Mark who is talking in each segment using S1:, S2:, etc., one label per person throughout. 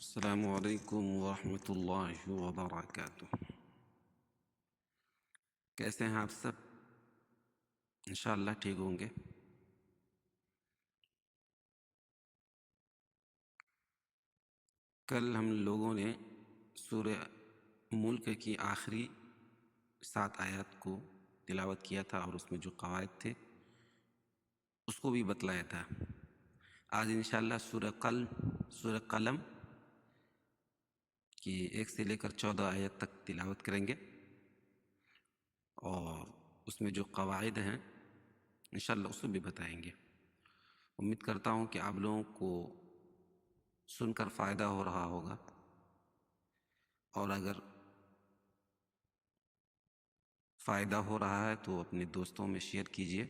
S1: السلام علیکم ورحمۃ اللہ وبرکاتہ۔ کیسے ہیں آپ سب؟ انشاءاللہ ٹھیک ہوں گے۔ کل ہم لوگوں نے سورہ ملک کی آخری 7 آیات کو تلاوت کیا تھا اور اس میں جو قواعد تھے اس کو بھی بتلایا تھا۔ آج انشاءاللہ سورہ قلم کی 1 سے لے کر 14 آیت تک تلاوت کریں گے، اور اس میں جو قواعد ہیں انشاءاللہ اس کو بھی بتائیں گے۔ امید کرتا ہوں کہ آپ لوگوں کو سن کر فائدہ ہو رہا ہوگا، اور اگر فائدہ ہو رہا ہے تو اپنے دوستوں میں شیئر کیجیے،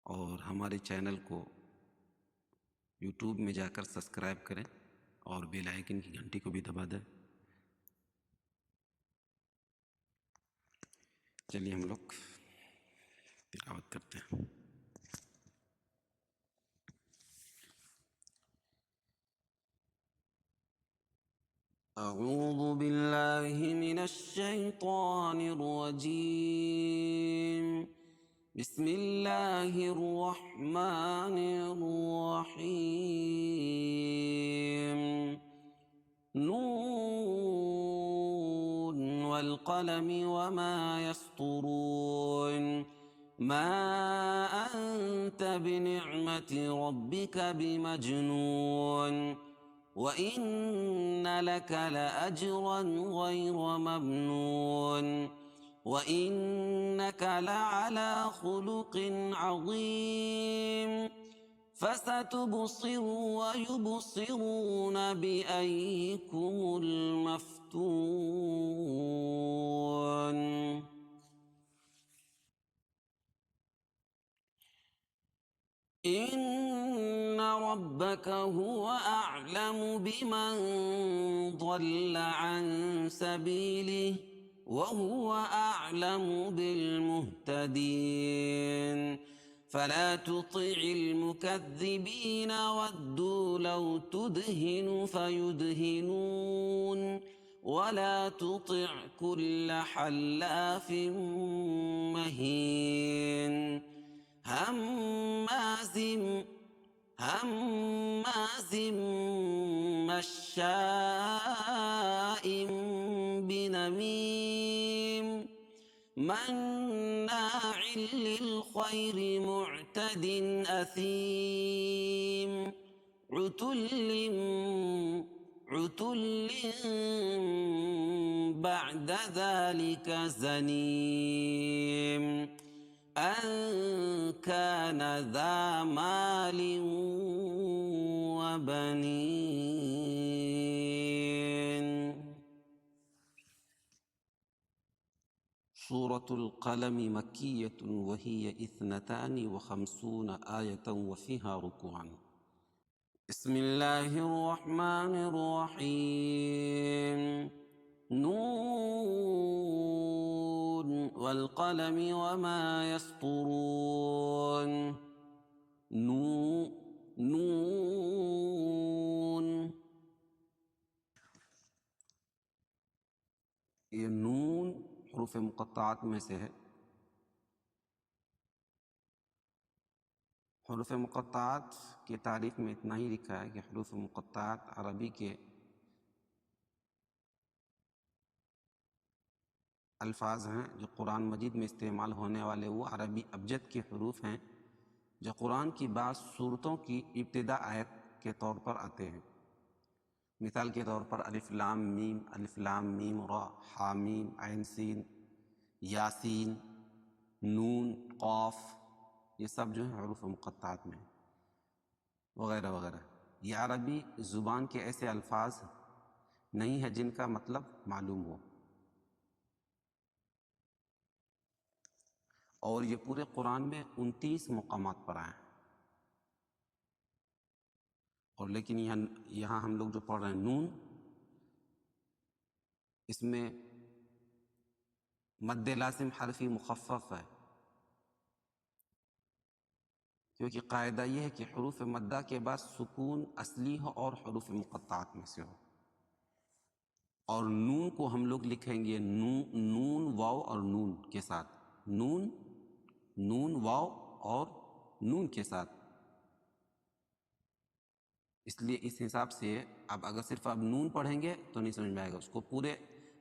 S1: اور ہمارے چینل کو یوٹیوب میں جا کر سبسکرائب کریں اور بیل آئیکن کی گھنٹی کو بھی دبا دیں۔ چلیے ہم لوگ تلاوت کرتے ہیں۔ اعوذ باللہ من الشیطان الرجیم، بسم اللہ الرحمن الرحیم۔ نون والقلم وما يسطرون، ما أنت بنعمة ربك بمجنون، وإن لك لأجرا غير ممنون، وإنك لعلى خلق عظيم، فستبصر ويبصرون بأيكم المفتون۔ إن ربك هو أعلم بمن ضل عن سبيله وهو أعلم بالمهتدين، فلا تطع المكذبين ودوا لو تدهن فيدهنون، ولا تطع كل حلاف مهين، هماز مشاء بنميم، مناع للخير معتد أثيم، عتل بعد ذلك زنيم، أن كان ذا مال وبنين۔ سورة القلم مكية وهي 52 آية وفيها ركوعا۔ بسم الله الرحمن الرحيم، نون والقلم وما يسطرون، نون، یہ نون حروف مقطعات میں سے ہے۔ حروف مقطعات کی تعریف میں اتنا ہی لکھا ہے کہ حروف مقطعات عربی کے الفاظ ہیں جو قرآن مجید میں استعمال ہونے والے وہ عربی ابجد کے حروف ہیں جو قرآن کی بعض صورتوں کی ابتدا آیت کے طور پر آتے ہیں۔ مثال کے طور پر الف لام میم را، حامیم عین سین، یاسین، نون، قاف، یہ سب جو ہیں حروف مقطعات میں، وغیرہ وغیرہ۔ یہ عربی زبان کے ایسے الفاظ نہیں ہیں جن کا مطلب معلوم ہو، اور یہ پورے قرآن میں 29 مقامات پر آئے ہیں۔ اور لیکن یہاں ہم لوگ جو پڑھ رہے ہیں نون، اس میں مد لازم حرفی مخفف ہے، کیونکہ قاعدہ یہ ہے کہ حروف مدہ کے بعد سکون اصلی ہو اور حروف مقطعات میں سے ہو. اور نون کو ہم لوگ لکھیں گے نون واو اور نون کے ساتھ، نون واو اور نون کے ساتھ. اس لیے اس حساب سے اب اگر صرف آپ نون پڑھیں گے تو نہیں سمجھ میں آئے گا، اس کو پورے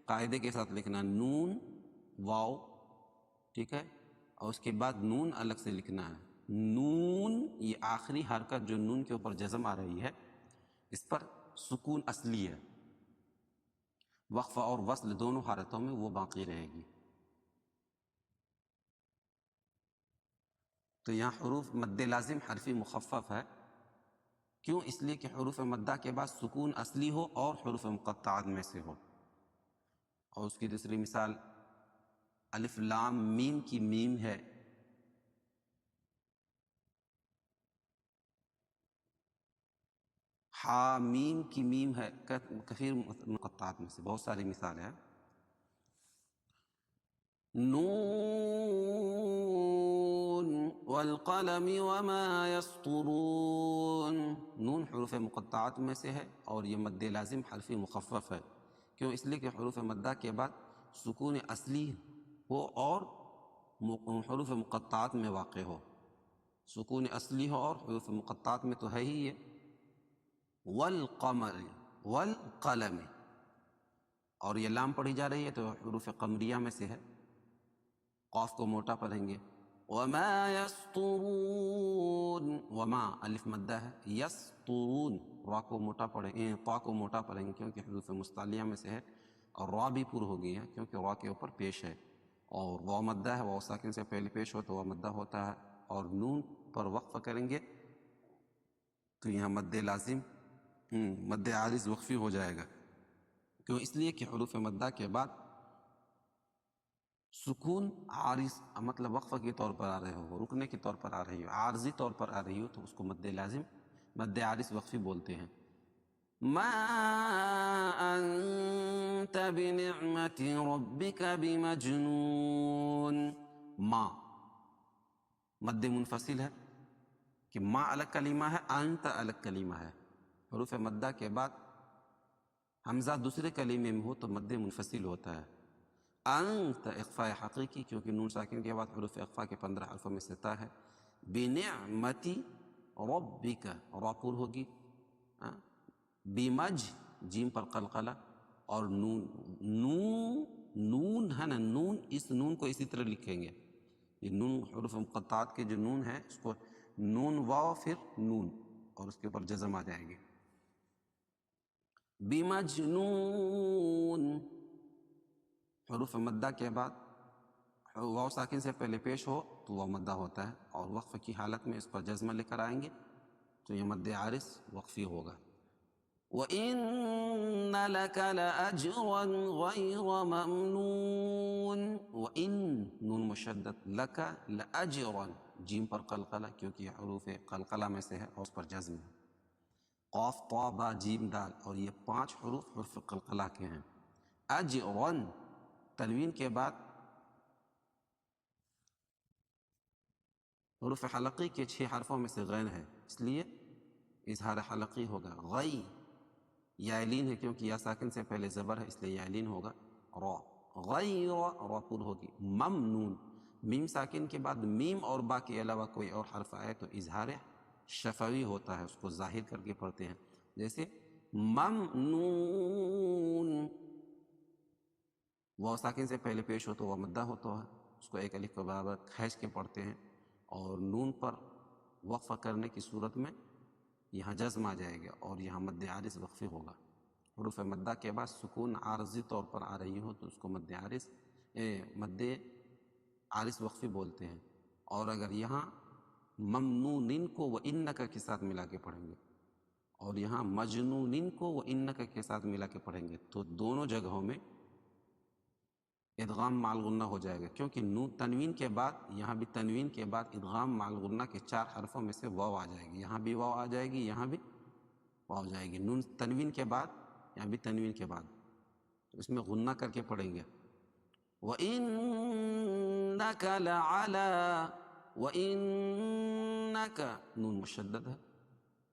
S1: قاعدے کے ساتھ لکھنا، نون واو، ٹھیک ہے، اور اس کے بعد نون الگ سے لکھنا ہے. نون، یہ آخری حرکت جو نون کے اوپر جزم آ رہی ہے اس پر سکون اصلی ہے، وقف اور وصل دونوں حالتوں میں وہ باقی رہے گی. تو یہاں حروف مد لازم حرفی مخفف ہے. کیوں؟ اس لیے کہ حروف مدہ کے بعد سکون اصلی ہو اور حروف مقطعات میں سے ہو. اور اس کی دوسری مثال الف لام میم کی میم ہے، حامیم کی میم ہے، کثیر مقطعات میں سے بہت ساری مثالیں ہیں. نون والقلم وما يسطرون، نون حروف مقطعات میں سے ہے اور یہ مد لازم حرفی مخفف ہے. کیوں؟ اس لیے کہ حروف مدہ کے بعد سکون اصلی ہو اور حروف مقطعات میں واقع ہو. سکون اصلی ہو اور حروف مقطعات میں تو ہے ہی یہ. والقمر والقلم، اور یہ لام پڑھی جا رہی ہے تو حروف قمریہ میں سے ہے، قاف کو موٹا پڑھیں گے. وما يسطرون، وما الف مدہ ہے، یسطرون را کو موٹا پڑھیں گے، طا کو موٹا پڑھیں گے کیونکہ حروف مستعلیہ میں سے ہے، اور را بھی پر ہو گئی ہے کیونکہ را کے اوپر پیش ہے. اور واو مدہ ہے، واو ساکن سے پہلے پیش ہو تو واو مدہ ہوتا ہے. اور نون پر وقف کریں گے تو یہاں مد لازم مد عارض وقفی ہو جائے گا. کیوں؟ اس لیے کہ حروف مدہ کے بعد سکون عارض، مطلب وقفہ کے طور پر آ رہے ہو، رکنے کے طور پر آ رہی ہو، عارضی طور پر آ رہی ہو تو اس کو مد لازم مد عارض وقفی بولتے ہیں. ما انت بنعمت ربک بمجنون، ما مد منفصل ہے کہ ما الگ کلمہ ہے، انت الگ کلمہ ہے. حروف مدہ کے بعد حمزہ دوسرے کلمے میں ہو تو مد منفصل ہوتا ہے. انت اخفاء حقیقی کیونکہ نون ساکن کے بعد حروف اخفاء کے 15 حرفوں میں سے تا ہے. بنعمتی ربک را پر ہوگی، بمج جیم پر قلقلہ، اور نون ہے نا، نون، اس نون کو اسی طرح لکھیں گے. یہ نون حروف مقطعات کے جو نون ہے اس کو نون واو پھر نون اور اس کے اوپر جزم آ جائے گی. بمجنون، حروف مدہ کے بعد واو ساکن سے پہلے پیش ہو تو واو مدہ ہوتا ہے، اور وقف کی حالت میں اس پر جزمہ لے کر آئیں گے تو یہ مد عارض وقفی ہوگا. وَإِنَّ لَكَ لَأَجْرًا غَيْرَ مَمْنُونٍ، وَإِن نون مشدد، لَكَ لَأَجْرًا جیم پر قلقلہ کیونکہ یہ حروف قلقلہ میں سے ہے اور اس پر جزم ہے. قاف طا با جیم دال، اور یہ 5 حروف حرف قلقلہ کے ہیں. اجرًا تنوین کے بعد حروف حلقی کے 6 حرفوں میں سے غین ہے، اس لیے اظہار حلقی ہوگا. غی یا لین ہے کیونکہ یا ساکن سے پہلے زبر ہے اس لیے یا لین ہوگا. را غیر را پر ہوگی. ممنون میم ساکن کے بعد میم اور با کے علاوہ کوئی اور حرف آئے تو اظہار شفوی ہوتا ہے، اس کو ظاہر کر کے پڑھتے ہیں. جیسے ممنون، واو ساکن سے پہلے پیش ہو تو وہ مدہ ہوتا ہے، اس کو ایک الف کے برابر کھینچ کے پڑھتے ہیں. اور نون پر وقفہ کرنے کی صورت میں یہاں جزم آ جائے گا اور یہاں مد عارض وقفی ہوگا. حروف مدہ کے بعد سکون عارضی طور پر آ رہی ہو تو اس کو مد عارض وقفی بولتے ہیں. اور اگر یہاں ممنونن کو وَإِنَّكَ کے ساتھ ملا کے پڑھیں گے اور یہاں مجنونن کو وَإِنَّكَ کے ساتھ ملا کے پڑھیں گے تو دونوں جگہوں میں ادغام مع الغنہ ہو جائے گا، کیونکہ نون تنوین کے بعد، یہاں بھی تنوین کے بعد ادغام مع الغنہ کے 4 حرفوں میں سے واو آ جائے گی. یہاں بھی واو آ جائے گی، یہاں بھی واو جائے گی. نون تنوین کے بعد، یہاں بھی تنوین کے بعد، تو اس میں غنہ کر کے پڑھیں گے. وَإِنَّكَ لَعَلَىٰ، وَإِنَّ نون مشدد ہے،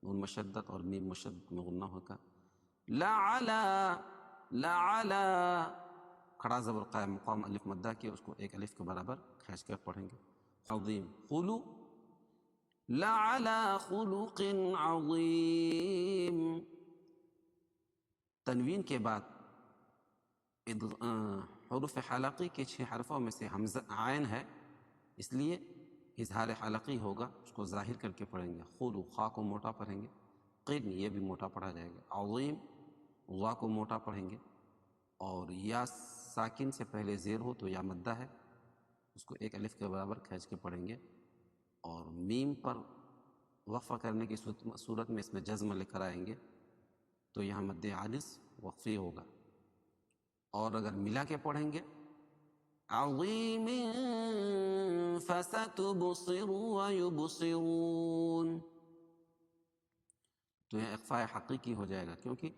S1: نون مشدد اور میم مشدد میں غنہ ہوگا. لعلا، لعلا کھڑا زبر قائم مقام الف مدہ کے اس کو ایک الف کے برابر کھینچ کر پڑھیں گے. عظیم خلو، لعلا خلق عظیم. تنوین کے بعد حروف حلقی کے 6 حرفوں میں سے حمزہ عین ہے، اس لیے اظہار حلقی ہوگا، اس کو ظاہر کر کے پڑھیں گے. خلو خا کو موٹا پڑھیں گے، قن یہ بھی موٹا پڑھا جائے گا. عظیم غا کو موٹا پڑھیں گے، اور یا ساکن سے پہلے زیر ہو تو یا مدہ ہے، اس کو ایک الف کے برابر کھینچ کے پڑھیں گے. اور میم پر وقفہ کرنے کی صورت میں اس میں جزم لے کر آئیں گے تو یہاں مد عارض وقفی ہوگا. اور اگر ملا کے پڑھیں گے عظیم فستبصر ویبصرون تو یہ اخفاء حقیقی ہو جائے گا، کیونکہ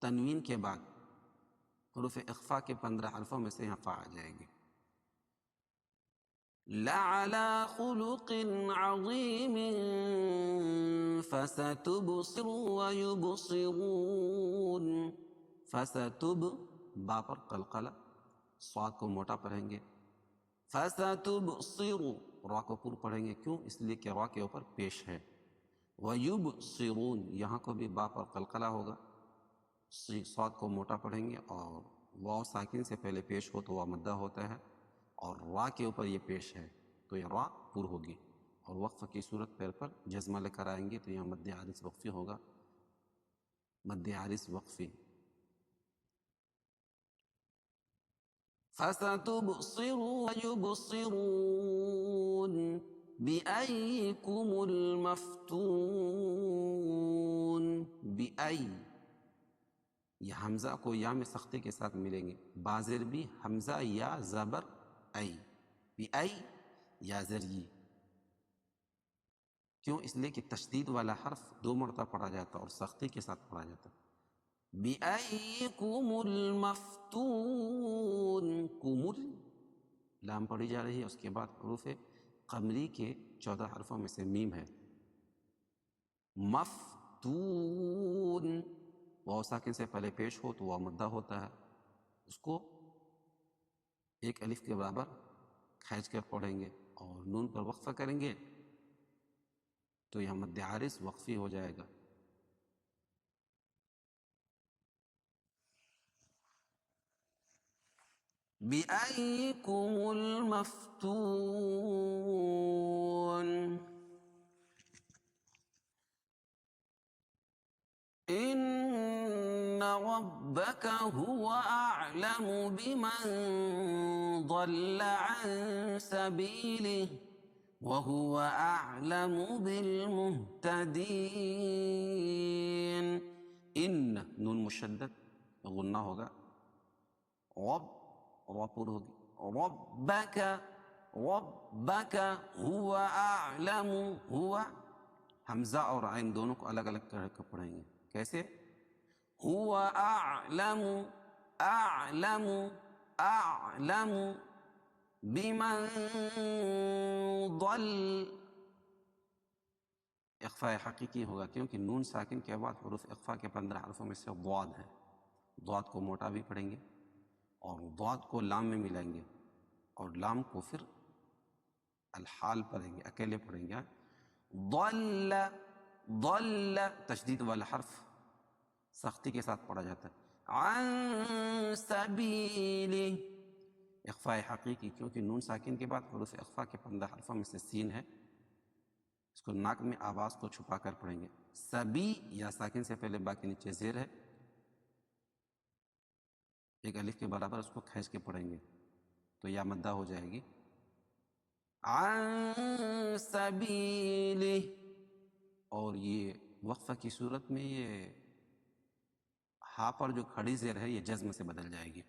S1: تنوین کے بعد حروف اخفاء کے 15 حرفوں میں سے یہاں فا آ جائے گی. لعلی خلق عظیم فستبصر ویبصرون. فستب با پر قلقلہ، صاد کو موٹا پڑھیں گے. فستبصر را کو پر پڑھیں گے، کیوں؟ اس لیے کہ را کے اوپر پیش ہے. ویبصرون یہاں کو بھی با پر قلقلہ ہوگا، صاد کو موٹا پڑھیں گے، اور واو ساکن سے پہلے پیش ہو تو وا مدہ ہوتا ہے، اور را کے اوپر یہ پیش ہے تو یہ را پر ہوگی. اور وقف کی صورت پیر پر جزمہ لے کر آئیں گے تو یہاں مد عارض وقفی ہوگا، مد عارض وقفی. فستبصر ويبصرون بأيكم المفتون. بأي یہ حمزہ کو یا میں سختی کے ساتھ ملیں گے، بازر بھی حمزہ یا زبر ای. بأي یا ذریعی، کیوں؟ اس لیے کہ تشدید والا حرف 2 مرتبہ پڑھا جاتا اور سختی کے ساتھ پڑھا جاتا. بِأَيِّكُمُ الْمَفْتُونُ کمل لام پڑھی جا رہی ہے، اس کے بعد حروف قمری کے 14 حرفوں میں سے میم ہے. مفتون واو ساکن سے پہلے پیش ہو تو واو مدہ ہوتا ہے، اس کو ایک الف کے برابر کھینچ کر پڑھیں گے، اور نون پر وقفہ کریں گے تو یہاں مد عارض وقفی ہو جائے گا. بِأَيِّكُمُ الْمَفْتُونُ إِنَّ رَبَّكَ هُوَ أَعْلَمُ بِمَنْ ضَلَّ عَنْ سَبِيلِهِ وَهُوَ أَعْلَمُ بِالْمُهْتَدِينَ. ان نون مشدد غنہ ہوگا، رب را پر ہوگی. ربک، ربک هو اعلم، ہوا حمزہ اور عین دونوں کو الگ الگ کر کے پڑھیں گے. کیسے؟ هو اعلم، اعلم، اعلم بمن ضل. اخفاء حقیقی ہوگا، کیونکہ نون ساکن کے بعد حروف اخفاء کے 15 حرفوں میں سے ضاد ہے. ضاد کو موٹا بھی پڑھیں گے، اور ضاد کو لام میں ملائیں گے، اور لام کو پھر الحال پڑھیں گے، اکیلے پڑھیں گے. ضل، ضل تشدید والا حرف سختی کے ساتھ پڑھا جاتا ہے. عن سبیلہ اخفاء حقیقی، کیونکہ نون ساکن کے بعد حروف اخفاء کے 15 حرفوں میں سے سین ہے، اس کو ناک میں آواز کو چھپا کر پڑھیں گے. سبی یا ساکن سے پہلے با کے نیچے زیر ہے، ایک الف کے برابر اس کو کھینچ کے پڑھیں گے تو یا مدہ ہو جائے گی. عن سبیلہ. اور یہ وقفہ کی صورت میں یہ ہا پر جو کھڑی زیر ہے یہ جزم سے بدل جائے گی،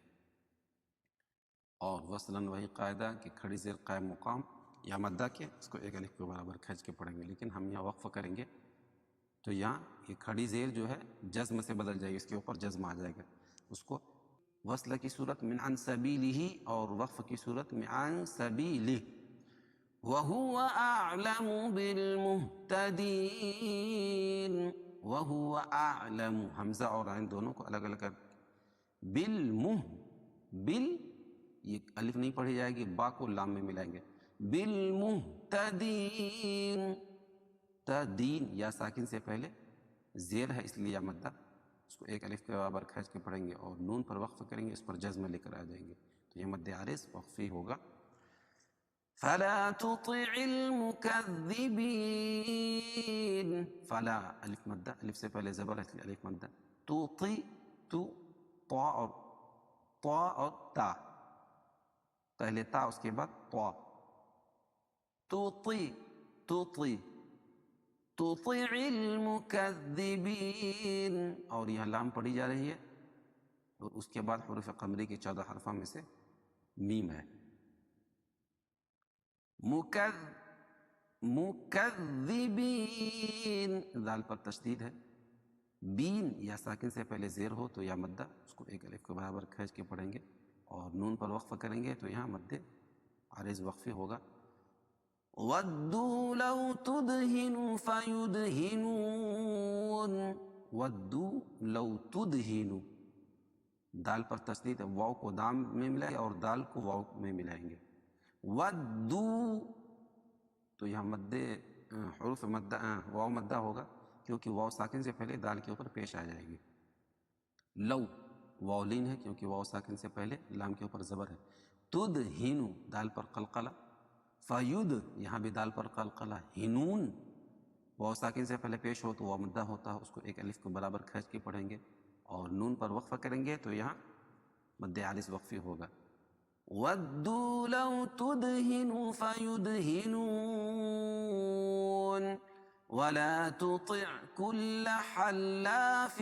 S1: اور وصلاً وہی قاعدہ کہ کھڑی زیر قائم مقام یا مدہ کے اس کو ایک الف کے برابر کھینچ کے پڑھیں گے. لیکن ہم یہاں وقف کریں گے تو یہاں یہ کھڑی زیر جو ہے جزم سے بدل جائے گی، اس کے اوپر جزم آ جائے گا. اس کو وصل کی صورت میں عن سبیلہ اور وقف کی صورت میں عن سبیلہ. وَهُوَ أَعْلَمُ بِالْمُهْتَدِينَ، وَهُوَ أَعْلَمُ، حمزہ اور عین دونوں کو الگ الگ کر، بل یہ الف نہیں پڑھی جائے گی، با کو لام میں ملائیں گے، بالمہتدین، تدین یا ساکن سے پہلے زیر ہے اس لیے یا مدہ، اس کو ایک الف کے برابر کھینچ کے پڑھیں گے اور نون پر وقف کریں گے، اس پر جزم لے کر آ جائیں گے، تو یہ مد عارض وقفی ہوگا۔ فلا تطع المكذبين، فلا الف مدہ، الف سے پہلے زبر ہے اس لیے الف مدہ، توطی، تو طا اور تا، پہلے تا اس کے بعد طا، توطی تطع المكذبين، اور یہاں لام پڑھی جا رہی ہے اور اس کے بعد حروف قمری کی 14 حرفوں میں سے میم ہے، مکذبین، دال پر تشدید ہے، بین یا ساکن سے پہلے زیر ہو تو یا مدہ، اس کو ایک الف کے برابر کھینچ کے پڑھیں گے اور نون پر وقف کریں گے تو یہاں مد عارض وقفی ہوگا۔ وَدُّوا لَوْ تُدْهِنُ فَيُدْهِنُونَ، وَدُّوا لَوْ تُدْهِنُ، دال پر تشدید ہے، واو کو دام میں ملائیں گے اور دال کو واو میں ملائیں گے، وَدُّوا، تو یہاں مد حروف مدہ واو مدہ ہوگا کیونکہ واو ساکن سے پہلے دال کے اوپر پیش آ جائے گی، لو واو لین ہے کیونکہ واو ساکن سے پہلے لام کے اوپر زبر ہے، تدہن دال پر قلقلہ، فید یہاں بھی دال پر قلقلہ، ہنون واو ساکن سے پہلے پیش ہو تو واو مدہ ہوتا ہے، اس کو ایک الف کو برابر کھینچ کے پڑھیں گے اور نون پر وقفہ کریں گے تو یہاں مد عارض وقفی ہوگا۔ وَدُّوا لَوْ تُدْهِنُ فَيُدْهِنُونَ وَلَا تُطِعْ كُلَّ حَلَّافٍ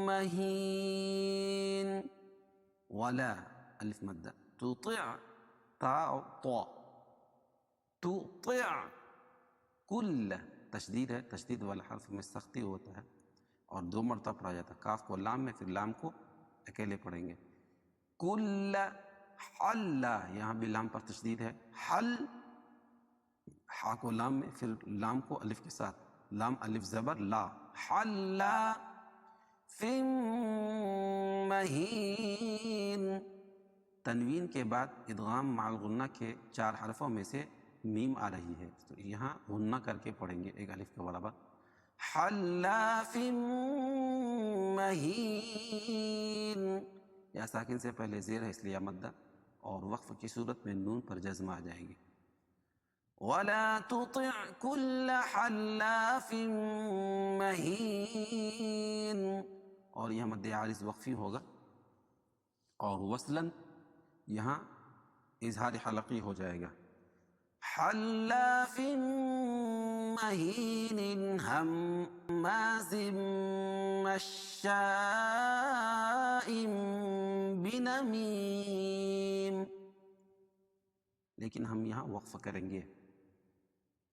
S1: مَّهِينٍ، ولا الف مدہ، تطع تا اور طا، تطع کل تشدید ہے، تشدید والا حرف میں سختی ہوتا ہے اور 2 مرتبہ پڑھا جاتا ہے، کاف کو لام میں، پھر لام کو اکیلے پڑھیں گے، کل حل، یہاں بھی لام پر تشدید ہے، حل ہا کو لام میں، پھر لام کو الف کے ساتھ، لام الف زبر لا، حل فی مہین، تنوین کے بعد ادغام مع الغنہ کے 4 حرفوں میں سے میم آ رہی ہے تو یہاں غنہ کر کے پڑھیں گے ایک الف کے برابر، حلاف مہین، یا ساکن سے پہلے زیر ہے اس لیے مدہ اور وقف کی صورت میں نون پر جزم آ جائے گی، وَلَا تُطِعْ كُلَّ حَلَّافٍ مَّهِينٍ، اور یہاں مد عارض وقفی ہوگا، اور وصلاً یہاں اظہار حلقی ہو جائے گا، حلاف مہین ہماز مشاء بنمیم، لیکن ہم یہاں وقف کریں گے،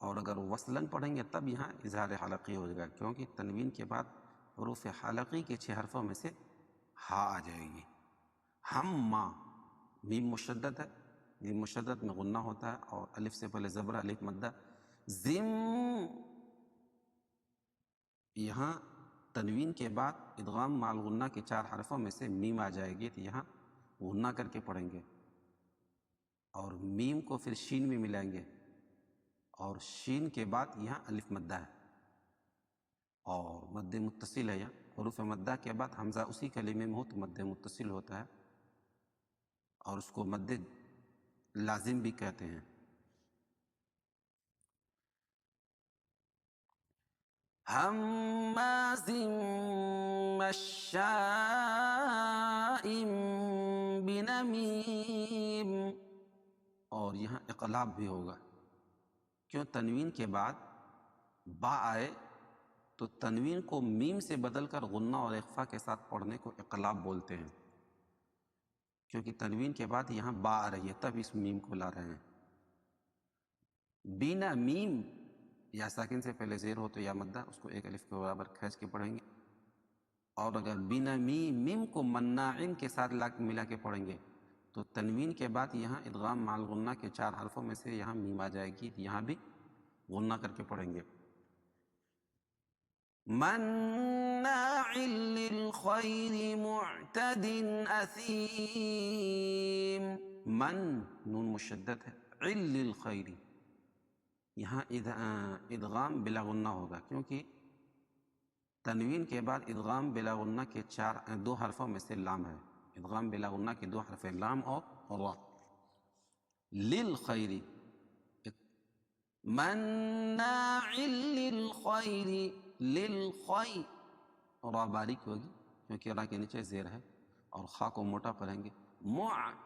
S1: اور اگر وصلاً پڑھیں گے تب یہاں اظہار حلقی ہو جائے گا کیونکہ تنوین کے بعد حروف حلقی کے 6 حرفوں میں سے ہا آ جائے گی، ہم ما، میم مشدد ہے، میم مشدد میں غنہ ہوتا ہے اور الف سے پہلے زبر الف مدہ، زم، یہاں تنوین کے بعد ادغام مع الغنہ کے 4 حرفوں میں سے میم آ جائے گی تو یہاں غنہ کر کے پڑھیں گے اور میم کو پھر شین میں ملائیں گے اور شین کے بعد یہاں الف مدہ ہے اور مد متصل ہے، یہاں حروف مدہ کے بعد حمزہ اسی کلمے میں ہو تو مد متصل ہوتا ہے اور اس کو مد لازم بھی کہتے ہیں، ہماز مشاء بنمیم، اور یہاں اقلاب بھی ہوگا کیوں تنوین کے بعد با آئے تو تنوین کو میم سے بدل کر غنہ اور اخفا کے ساتھ پڑھنے کو اقلاب بولتے ہیں، کیونکہ تنوین کے بعد یہاں با آ رہی ہے تب اس میم کو لا رہے ہیں، بینا میم یا ساکن سے پہلے زیر ہو تو یا مدہ، اس کو ایک الف کے برابر کھینچ کے پڑھیں گے، اور اگر بینا میم کو مناعن کے ساتھ ملا کے پڑھیں گے تو تنوین کے بعد یہاں ادغام مع الغنہ کے 4 حرفوں میں سے یہاں میم آ جائے گی، یہاں بھی غنہ کر کے پڑھیں گے. مناع للخیر معتد اثیم. من نون مشدد ہے، عل للخیر، یہاں ادغام بلا غنہ ہوگا کیونکہ تنوین کے بعد ادغام بلا غنہ کے 2 حرفوں میں سے لام ہے. ادغام بلا غنہ کے 2 حرف لام اور را. للخیر، مناع للخیر، للخیر، را باریک ہوگی کیونکہ را کے نیچے زیر ہے اور خا کو موٹا پڑھیں گے.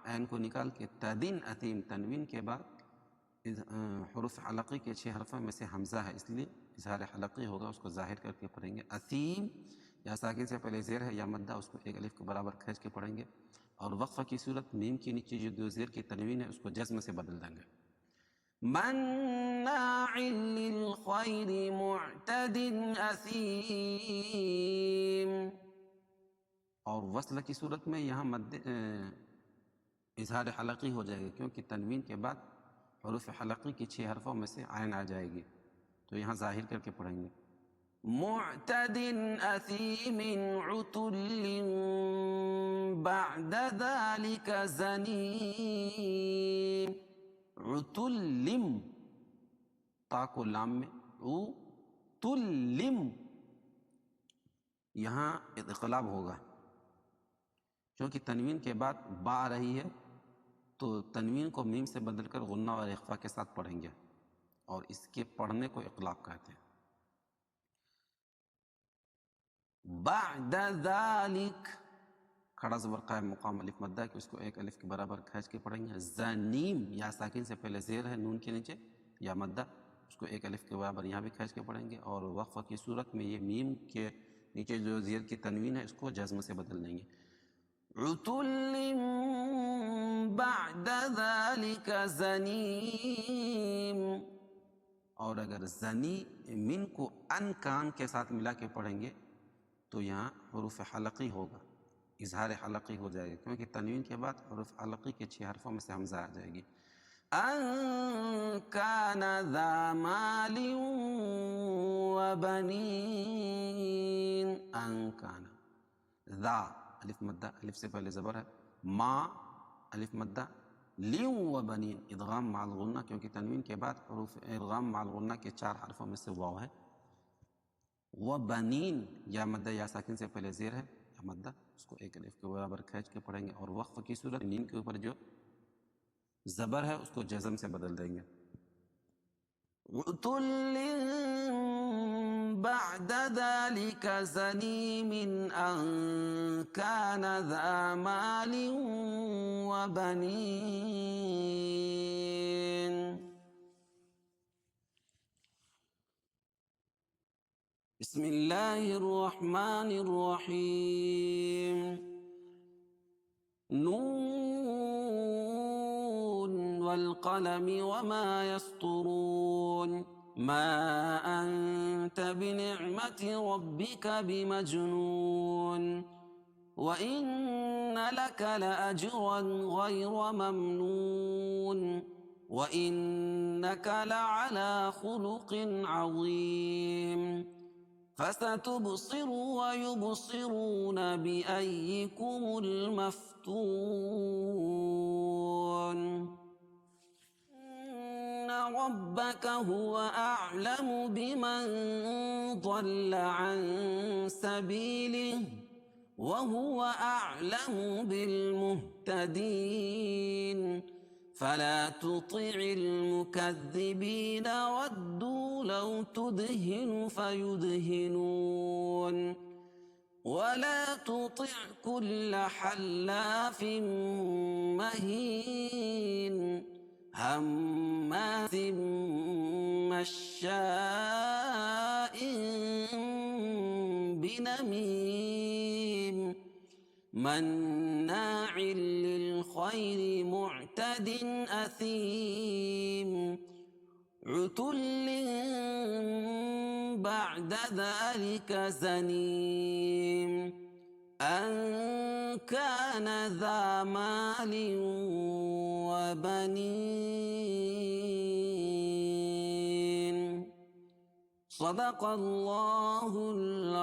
S1: عین کو نکال کے تدین اتیم، تنوین کے بعد حروف حلقی کے 6 حرفوں میں سے حمزہ ہے، اس لیے اظہار حلقی ہوگا، اس کو ظاہر کر کے پڑھیں گے. اثیم یا ساکن سے پہلے زیر ہے یا مدہ، اس کو ایک الف کے برابر کھینچ کے پڑھیں گے. اور وقفہ کی صورت میم کے نیچے جو 2 زیر کی تنوین ہے اس کو جزم سے بدل دیں گے. مناع للخیر معتد اثیم. اور وصل کی صورت میں یہاں اظہار حلقی ہو جائے گا کیونکہ تنوین کے بعد حروف حلقی کی 6 حرفوں میں سے عین آ جائے گی، تو یہاں ظاہر کر کے پڑھیں گے. معتد اثیم عتل بعد ذلك زنیم. عتلم، تا کو لام میں، عتلم، یہاں انقلاب ہوگا کیونکہ تنوین کے بعد با آ رہی ہے، تو تنوین کو میم سے بدل کر غنہ اور اخفا کے ساتھ پڑھیں گے اور اس کے پڑھنے کو اقلاب کہتے ہیں. بعد ذالک، کھڑا زبر قائم مقام الف مدہ کہ اس کو ایک الف کے برابر کھینچ کے پڑھیں گے. زنیم، یا ساکن سے پہلے زیر ہے نون کے نیچے یا مدہ، اس کو ایک الف کے برابر یہاں بھی کھینچ کے پڑھیں گے. اور وقفہ کی صورت میں یہ میم کے نیچے جو زیر کی تنوین ہے اس کو جزم سے بدل دیں گے. عتل بعد ذلك زنیم. اور اگر زنی من کو ان کان کے ساتھ ملا کے پڑھیں گے تو یہاں حروف حلقی ہوگا، اظہار حلقی ہو جائے گا کیونکہ تنوین کے بعد حروف حلقی کے 6 حرفوں میں سے حمزہ آ جائے گی. ان کان ذا مال وبنین. ان کان، ذا الف مدہ، الف سے پہلے زبر ہے، ما الف مدہ، لیو و بنین ادغام مع الغنہ کیونکہ تنوین کے بعد حروف ادغام مع الغنہ کے 4 حرفوں میں سے واو ہے. و بنین، یا مدہ یا ساکن سے پہلے زیر ہے یا مدہ، اس کو ایک الف کے برابر کھینچ کے پڑھیں گے. اور وقف کی صورت نین کے اوپر جو زبر ہے اس کو جزم سے بدل دیں گے. عتل بعد ذلك زنیم ان کان ذا مال وبنین. بسم اللہ الرحمن الرحیم. نون والقلم وما يسطرون. ما أنت بنعمة ربك بمجنون. وإن لك لأجرا غير ممنون. وإنك لعلى خلق عظيم. فستبصر ويبصرون بأيكم المفتون. إن ربك هو أعلم بمن ضل عن سبيله وهو أعلم بالمهتدين. فلا تطع المكذبين ودوا لو تدهن فيدهنون. ولا تطع كل حلاف مهين هماز مشاء بنميم مناع للخير معتد أثيم. عتل بعد ذلك زنيم. أن كان ذا مال وبنين صدق الله العظيم.